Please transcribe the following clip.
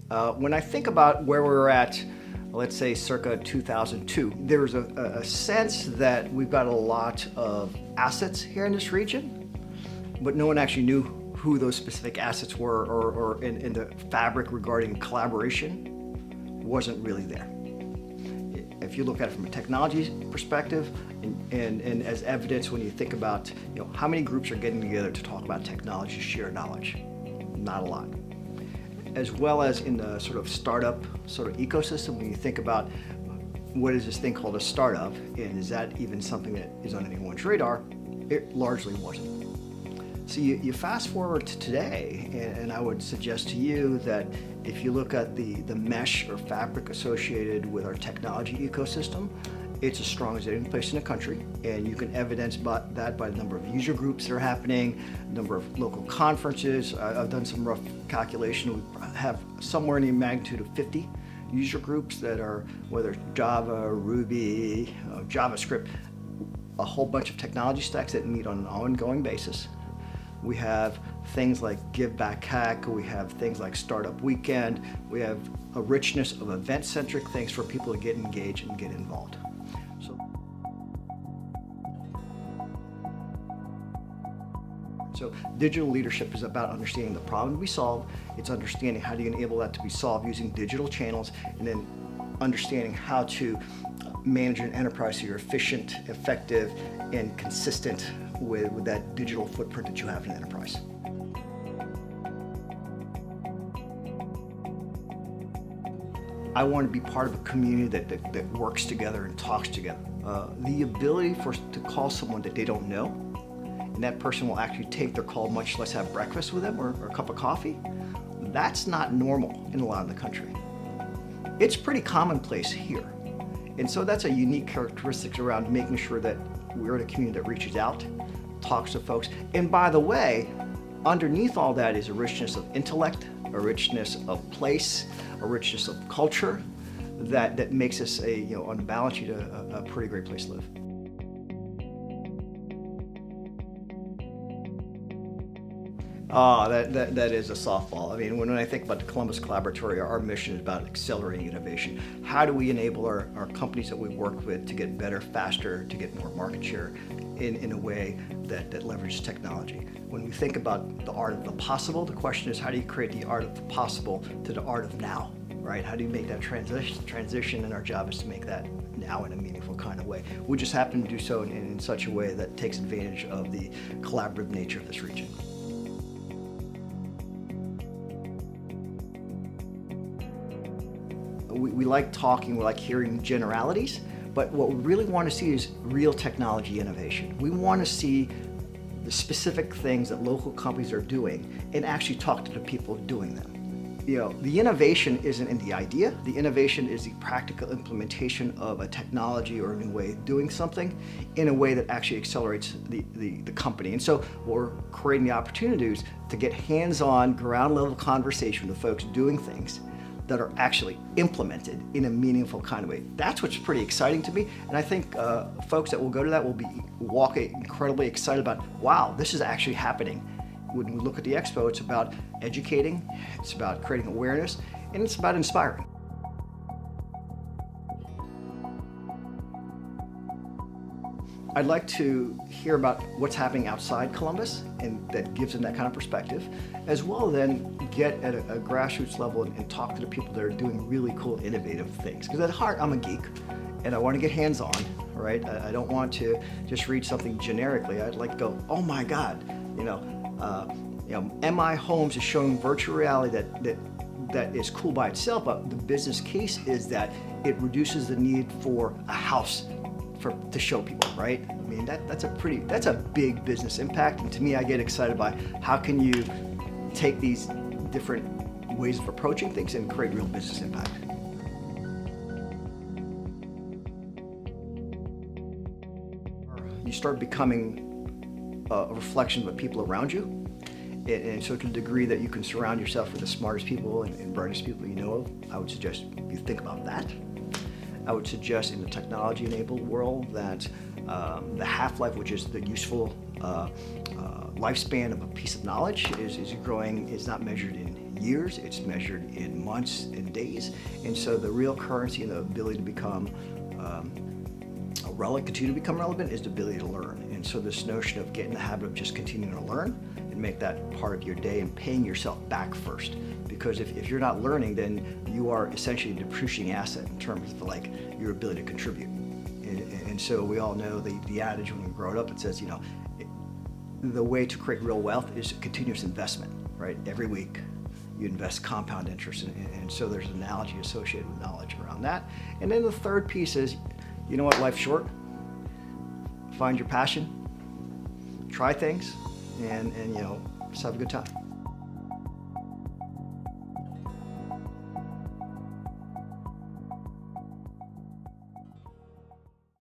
When I think about where we're at, let's say circa 2002, there's a sense that we've got a lot of assets here in this region, but no one actually knew who those specific assets were, or in the fabric regarding collaboration wasn't really there. If you look at it from a technology perspective, and as evidence when you think about how many groups are getting together to talk about technology, share knowledge, not a lot. As well as in the sort of startup ecosystem, when you think about what is this thing called a startup, and is that even something that is on anyone's radar, it largely wasn't. So you fast forward to today, and I would suggest to you that if you look at the mesh or fabric associated with our technology ecosystem, it's as strong as any place in the country, and you can evidence that by the number of user groups that are happening, number of local conferences. I've done some rough calculation. We have somewhere in the magnitude of 50 user groups that are, whether it's Java, Ruby, JavaScript, a whole bunch of technology stacks that meet on an ongoing basis. We have things like Give Back Hack, we have things like Startup Weekend, we have a richness of event-centric things for people to get engaged and get involved. So digital leadership is about understanding the problem to be solved. It's understanding how do you enable that to be solved using digital channels, and then understanding how to manage an enterprise so you're efficient, effective, and consistent with that digital footprint that you have in an enterprise. I want to be part of a community that works together and talks together. The ability to call someone that they don't know, and that person will actually take their call, much less have breakfast with them or a cup of coffee, that's not normal in a lot of the country. It's pretty commonplace here. And so that's a unique characteristic around making sure that we're in a community that reaches out, talks to folks. And by the way, underneath all that is a richness of intellect, a richness of place, a richness of culture that makes us on balance sheet, a pretty great place to live. That is a softball. I mean, when I think about the Columbus Collaboratory, our mission is about accelerating innovation. How do we enable our companies that we work with to get better, faster, to get more market share in a way that leverages technology? When we think about the art of the possible, the question is how do you create the art of the possible to the art of now, right? How do you make that transition, and our job is to make that now in a meaningful kind of way. We just happen to do so in such a way that takes advantage of the collaborative nature of this region. We like talking, we like hearing generalities, but what we really want to see is real technology innovation. We want to see the specific things that local companies are doing and actually talk to the people doing them. The innovation isn't in the idea, the innovation is the practical implementation of a technology or a new way of doing something in a way that actually accelerates the company. And so we're creating the opportunities to get hands-on, ground-level conversation with folks doing things that are actually implemented in a meaningful kind of way. That's what's pretty exciting to me, and I think folks that will go to that will walk incredibly excited about, wow, this is actually happening. When we look at the expo, it's about educating, it's about creating awareness, and it's about inspiring. I'd like to hear about what's happening outside Columbus, and that gives them that kind of perspective, as well then get at a grassroots level and talk to the people that are doing really cool, innovative things. Because at heart, I'm a geek, and I want to get hands-on, right? I don't want to just read something generically. I'd like to go, oh my God, MI Homes is showing virtual reality that is cool by itself, but the business case is that it reduces the need for a house to show people, right? I mean, that's a big business impact, and to me, I get excited by how can you take these different ways of approaching things and create real business impact. You start becoming a reflection of the people around you, and so to the degree that you can surround yourself with the smartest people and brightest people you know of, I would suggest you think about that. I would suggest in the technology-enabled world that the half-life, which is the useful lifespan of a piece of knowledge, is growing, is not measured in years, it's measured in months and days. And so the real currency and the ability to become continue to become relevant is the ability to learn. And so this notion of getting the habit of just continuing to learn and make that part of your day and paying yourself back first. Because if you're not learning, then you are essentially a depreciating asset in terms of like your ability to contribute. And so we all know the adage when we grow up, it says, you know, the way to create real wealth is continuous investment, right? Every week you invest compound interest. And so there's an analogy associated with knowledge around that. And then the third piece is, you know what, life's short. Find your passion, try things, and you know, just have a good time.